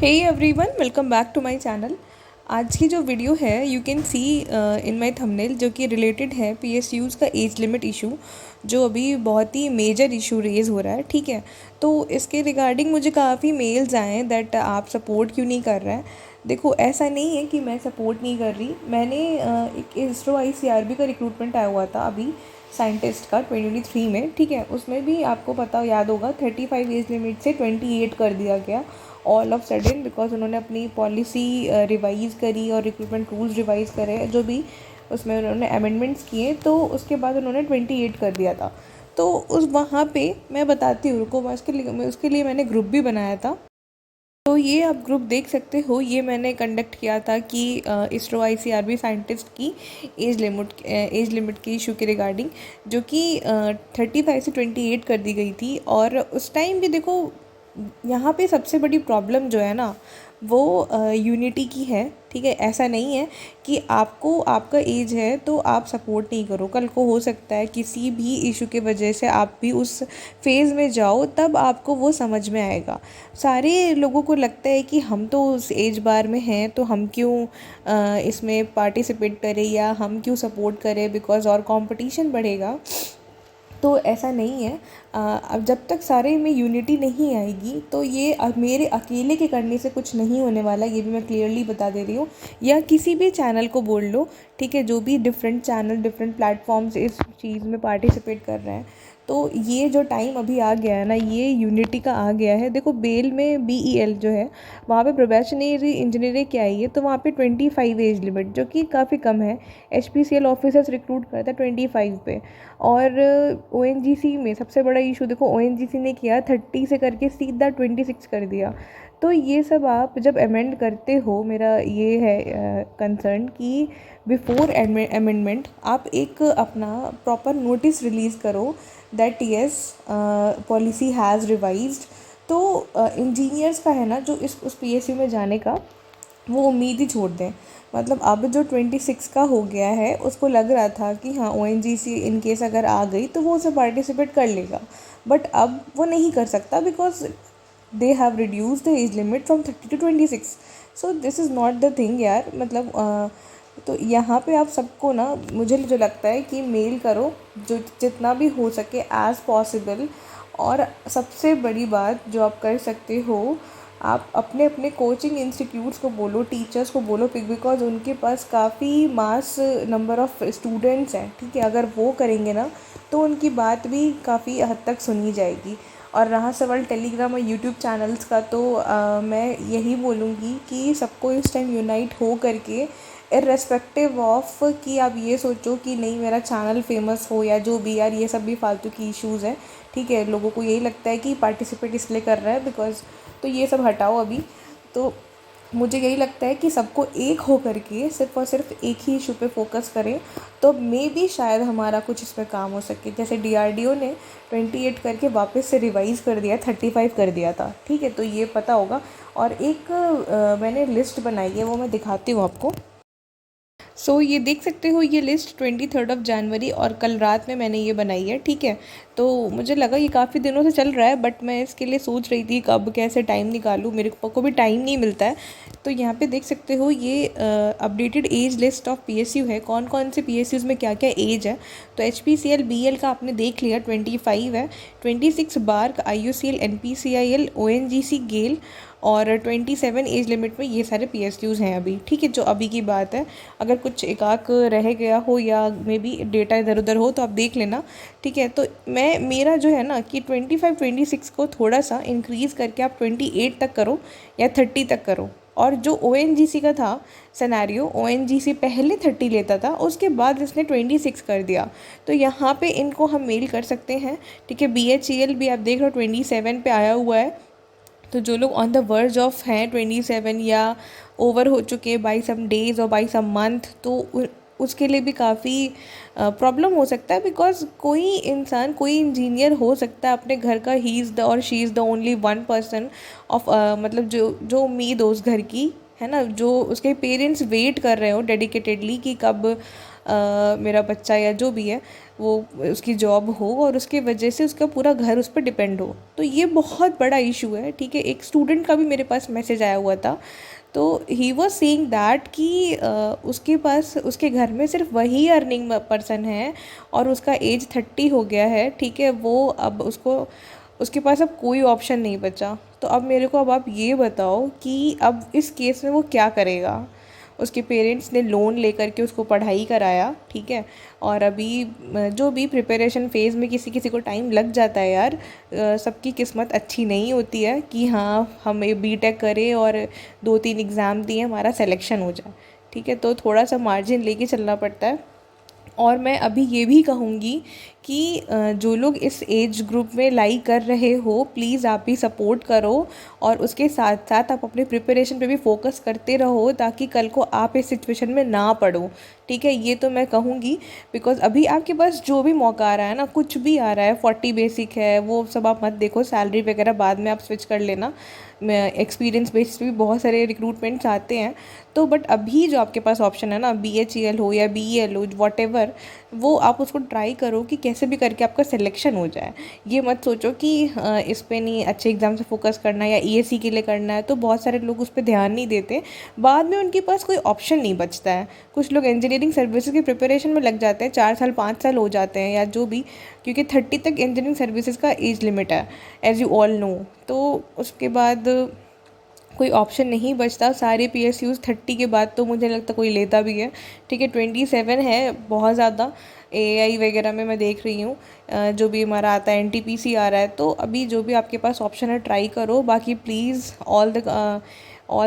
Hey everyone, welcome back to my channel. आज की जो वीडियो है you can see in my thumbnail, जो कि रिलेटेड है पीएसयूज़ का एज लिमिट इशू, जो अभी बहुत ही मेजर इशू रेज हो रहा है। ठीक है, तो इसके रिगार्डिंग मुझे काफ़ी मेल्स आए हैं दैट आप सपोर्ट क्यों नहीं कर रहे हैं। देखो, ऐसा नहीं है कि मैं सपोर्ट नहीं कर रही। मैंने एक इसरो आईसीआरबी का रिक्रूटमेंट आया हुआ था अभी साइंटिस्ट का 2023 में। ठीक है, उसमें भी आपको पता याद होगा 35 एज लिमिट से 28 कर दिया गया ऑल ऑफ सडन, बिकॉज उन्होंने अपनी पॉलिसी रिवाइज़ करी और रिक्रूटमेंट रूल्स रिवाइज़ करे, जो भी उसमें उन्होंने अमेंडमेंट्स किए, तो उसके बाद उन्होंने 28 कर दिया था। तो उस वहाँ पे मैं बताती हूँ, रुको, मैं उसके लिए मैंने ग्रुप भी बनाया था। तो ये आप ग्रुप देख सकते हो, ये मैंने कंडक्ट किया था कि इसरो आईसीआरबी साइंटिस्ट की एज लिमिट के इशू के रिगार्डिंग, जो कि 35 से 28 कर दी गई थी। और उस टाइम भी देखो, यहाँ पे सबसे बड़ी प्रॉब्लम जो है ना, वो यूनिटी की है। ठीक है, ऐसा नहीं है कि आपको आपका एज है तो आप सपोर्ट नहीं करो। कल को हो सकता है किसी भी इशू के वजह से आप भी उस फेज़ में जाओ, तब आपको वो समझ में आएगा। सारे लोगों को लगता है कि हम तो उस एज बार में हैं, तो हम क्यों इसमें पार्टिसिपेट करें या हम क्यों सपोर्ट करें, बिकॉज़ और कंपटीशन बढ़ेगा। तो ऐसा नहीं है। अब जब तक सारे में यूनिटी नहीं आएगी, तो ये मेरे अकेले के करने से कुछ नहीं होने वाला, ये भी मैं क्लियरली बता दे रही हूँ। या किसी भी चैनल को बोल लो, ठीक है, जो भी डिफरेंट चैनल डिफरेंट प्लेटफॉर्म्स इस चीज़ में पार्टिसिपेट कर रहे हैं, तो ये जो टाइम अभी आ गया है ना, ये यूनिटी का आ गया है। देखो, बेल में बीईएल जो है, वहाँ पे प्रोबेशनरी इंजीनियरिंग क्या है, तो वहाँ पे 25 एज लिमिट, जो कि काफ़ी कम है। एचपीसीएल ऑफिसर्स रिक्रूट करता है 25 पे। और ओएनजीसी में सबसे बड़ा इशू देखो, ओएनजीसी ने किया 30 से करके सीधा 26 कर दिया। तो ये सब आप जब अमेंड करते हो, मेरा ये है कंसर्न कि बिफोर अमेंडमेंट आप एक अपना प्रॉपर नोटिस रिलीज़ करो that yes policy has revised. तो इंजीनियर्स का है ना, जो उस पीएसयू में जाने का, वो उम्मीद ही छोड़ दें। मतलब अब जो 26 का हो गया है, उसको लग रहा था कि हाँ ओएनजीसी इन केस अगर आ गई तो वो उसे पार्टिसिपेट कर लेगा, बट अब वो नहीं कर सकता, because they have reduce the age limit from 30 to 26। So this is not the thing यार। मतलब तो यहाँ पे आप सबको ना, मुझे जो लगता है कि मेल करो जो जितना भी हो सके एज़ पॉसिबल। और सबसे बड़ी बात जो आप कर सकते हो, आप अपने अपने कोचिंग इंस्टीट्यूट्स को बोलो, टीचर्स को बोलो, बिकॉज उनके पास काफ़ी मास नंबर ऑफ़ स्टूडेंट्स हैं। ठीक है, अगर वो करेंगे ना, तो उनकी बात भी काफ़ी हद तक सुनी जाएगी। और रहा सवाल टेलीग्राम और यूट्यूब चैनल्स का, तो मैं यही बोलूँगी कि सबको इस टाइम यूनाइट हो करके, इर्रेस्पेक्टिव ऑफ कि आप ये सोचो कि नहीं मेरा चैनल फेमस हो या जो भी, यार ये सब भी फालतू की इश्यूज़ हैं। ठीक है, लोगों को यही लगता है कि पार्टिसिपेट इसलिए कर रहा है बिकॉज, तो ये सब हटाओ अभी। तो मुझे यही लगता है कि सबको एक हो करके सिर्फ और सिर्फ एक ही इशू पे फोकस करें, तो मे भी शायद हमारा कुछ इस पर काम हो सके। जैसे डीआरडीओ ने 28 करके वापस से रिवाइज़ कर दिया, 35 कर दिया था। ठीक है, तो ये पता होगा। और एक मैंने लिस्ट बनाई है, वो मैं दिखाती हूँ आपको। सो ये देख सकते हो, ये लिस्ट 23 जनवरी और कल रात में मैंने ये बनाई है। ठीक है, तो मुझे लगा ये काफ़ी दिनों से चल रहा है, बट मैं इसके लिए सोच रही थी कब कैसे टाइम निकालूँ, मेरे को भी टाइम नहीं मिलता है। तो यहाँ पे देख सकते हो, ये updated age list of PSU है, कौन कौन से पीएसयूज़ में क्या क्या एज है। तो एचपीसीएल बीएल का आपने देख लिया 25 है, 26 बार्क, आईयूसीएल, एनपीसीआईएल, ओएनजीसी, गेल, और 27 एज लिमिट में ये सारे पीएसयूज़ हैं अभी। ठीक है, जो अभी की बात है। अगर कुछ एकाक रह गया हो या मे बी डेटा इधर उधर हो तो आप देख लेना। ठीक है, तो मेरा जो है ना कि 25 26 को थोड़ा सा इंक्रीज़ करके आप 28 तक करो या 30 तक करो। और जो ओएनजीसी का था सिनेरियो, ओएनजीसी पहले 30 लेता था, उसके बाद इसने 26 कर दिया। तो यहाँ पे इनको हम मेल कर सकते हैं। ठीक है, बीएचईएल भी आप देख रहे हो 27 पे आया हुआ है। तो जो लोग ऑन द वर्ज ऑफ हैं 27 या ओवर हो चुके बाई सम डेज़ और बाई सम मंथ, तो उसके लिए भी काफ़ी प्रॉब्लम हो सकता है। बिकॉज कोई इंसान, कोई इंजीनियर हो सकता है अपने घर का, ही इज़ द और she is the only one person of, मतलब जो जो उम्मीद हो उस घर की, है ना, जो उसके पेरेंट्स वेट कर रहे हो डेडिकेटेडली कि कब मेरा बच्चा या जो भी है वो उसकी जॉब हो और उसकी वजह से उसका पूरा घर उस पर डिपेंड हो। तो ये बहुत बड़ा इशू है, ठीक है। एक स्टूडेंट का भी मेरे पास मैसेज आया हुआ था, तो ही वॉज सेइंग दैट कि उसके पास उसके घर में सिर्फ वही अर्निंग पर्सन है और उसका एज 30 हो गया है, ठीक है। वो अब उसके पास अब कोई ऑप्शन नहीं बचा। तो अब मेरे को अब आप ये बताओ कि अब इस केस में वो क्या करेगा। उसके पेरेंट्स ने लोन लेकर के उसको पढ़ाई कराया, ठीक है। और अभी जो भी प्रिपरेशन फ़ेज़ में किसी किसी को टाइम लग जाता है यार, सबकी किस्मत अच्छी नहीं होती है कि हाँ हम बीटेक करें और 2-3 एग्ज़ाम दिए हमारा सिलेक्शन हो जाए, ठीक है। तो थोड़ा सा मार्जिन लेके चलना पड़ता है। और मैं अभी ये भी कहूँगी कि जो लोग इस एज ग्रुप में लाइक कर रहे हो, प्लीज़ आप भी सपोर्ट करो और उसके साथ साथ आप अपने प्रिपरेशन पे भी फोकस करते रहो ताकि कल को आप इस सिचुएशन में ना पड़ो, ठीक है। ये तो मैं कहूँगी, बिकॉज अभी आपके पास जो भी मौका आ रहा है ना, कुछ भी आ रहा है, 40 बेसिक है, वो सब आप मत देखो, सैलरी वगैरह बाद में आप स्विच कर लेना। एक्सपीरियंस बेसिस पे भी बहुत सारे रिक्रूटमेंट्स आते हैं। तो बट अभी जो आपके पास ऑप्शन है ना, BHEL हो या BEL हो, वॉटेवर, वो आप उसको ट्राई करो कि कैसे भी करके आपका सिलेक्शन हो जाए। ये मत सोचो कि इस पे नहीं, अच्छे एग्ज़ाम से फोकस करना है या ESE के लिए करना है। तो बहुत सारे लोग उस पर ध्यान नहीं देते, बाद में उनके पास कोई ऑप्शन नहीं बचता है। कुछ लोग इंजीनियरिंग सर्विसेज की प्रिपरेशन में लग जाते हैं, 4 साल 5 साल हो जाते हैं या जो भी, क्योंकि 30 तक इंजीनियरिंग सर्विसेज का एज लिमिट है, एज़ यू ऑल नो। तो उसके बाद कोई ऑप्शन नहीं बचता। सारे PSUs 30 के बाद तो मुझे लगता कोई लेता भी है, ठीक है। 27 है बहुत ज़्यादा। AI वगैरह में मैं देख रही हूँ जो भी हमारा आता है, NTPC आ रहा है। तो अभी जो भी आपके पास ऑप्शन है ट्राई करो। बाकी प्लीज़ ऑल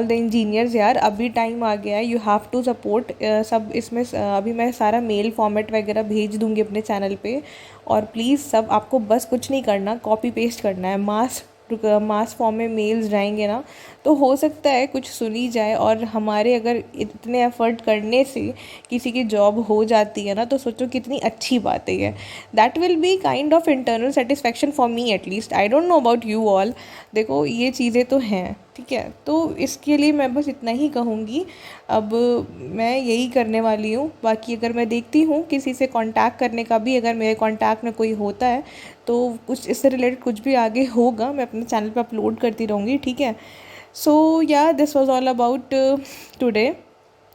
द इंजीनियर्स यार, अभी टाइम आ गया है, यू हैव टू सपोर्ट सब इसमें। अभी मैं सारा मेल फॉर्मेट वगैरह भेज दूँगी अपने चैनल पे, और प्लीज़ सब आपको बस कुछ नहीं करना, कॉपी पेस्ट करना है। मास फॉर्म में मेल्स जाएंगे ना, तो हो सकता है कुछ सुनी जाए। और हमारे अगर इतने एफर्ट करने से किसी की जॉब हो जाती है ना, तो सोचो कितनी अच्छी बात है ये। That will be kind of internal satisfaction for me at least. I don't know about you all. देखो ये चीज़ें तो हैं, ठीक है। तो इसके लिए मैं बस इतना ही कहूँगी। अब मैं यही करने वाली हूँ। बाकी अगर मैं देखती हूँ किसी से कांटेक्ट करने का भी, अगर मेरे कांटेक्ट में कोई होता है तो कुछ इससे रिलेटेड कुछ भी आगे होगा, मैं अपने चैनल पे अपलोड करती रहूँगी, ठीक है। So yeah this was all about today.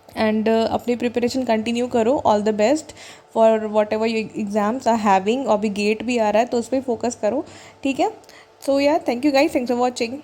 And अपनी प्रिपरेशन कंटिन्यू करो। All the best for whatever you exams are having. अभी गेट भी आ रहा है तो उस पर फोकस करो, ठीक है। सो या thank you guys, thanks for watching.